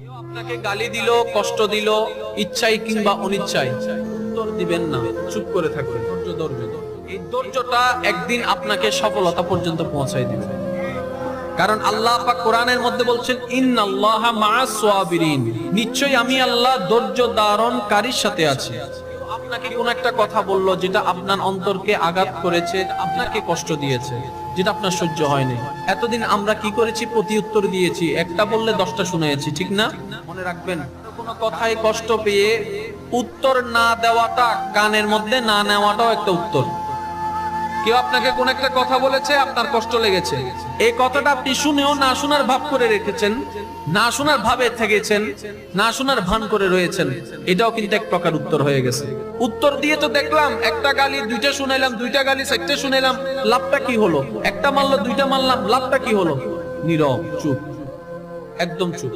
কেউ আপনাকে গালি দিল, কষ্ট দিল, ইচ্ছাই কিংবা অনিচ্ছায়, উত্তর দিবেন না, চুপ করে থাকবেন, ধৈর্য ধরবেন। এই ধৈর্যটা একদিন আপনাকে সফলতা পর্যন্ত পৌঁছায় দিবে। কারণ আল্লাহ পাক কোরআনের মধ্যে বলছেন, ইন্নাল্লাহা মাআস সাবিরিন, নিশ্চয়ই আমি আল্লাহ ধৈর্য ধারণকারীর সাথে আছি। আপনাকে কোন একটা কথা বললো যেটা আপনার অন্তরকে আঘাত করেছে, আপনাকে কষ্ট দিয়েছে, যেটা আপনার সহ্য হয়নি, এতদিন আমরা কি করেছি? প্রতি উত্তর দিয়েছি, একটা বললে 10টা শুনেছি, ঠিক না? মনে রাখবেন, কোনো কথায় কষ্ট পেয়ে উত্তর না দেওয়াটা, কানের মধ্যে না নেওয়াটাও একটা উত্তর। কেউ আপনাকে কোন একটা কথা বলেছে, আপনার কষ্ট লেগেছে, এই কথাটা আপনি শুনেও না শোনার ভাব করে রেখেছেন, না শোনার ভাবে থেকেছেন, না শোনার ভান করে রয়েছেন, এটাও কিন্তু এক প্রকার উত্তর হয়ে গেছে। উত্তর দিয়ে তো দেখলাম, একটা গালি 2টা শুনাইলাম, 2টা গালি 4টা শুনাইলাম, লাভটা কি হলো? একটা মারলো, 2টা মারলাম, লাভটা কি হলো? নীরব, চুপ, একদম চুপ।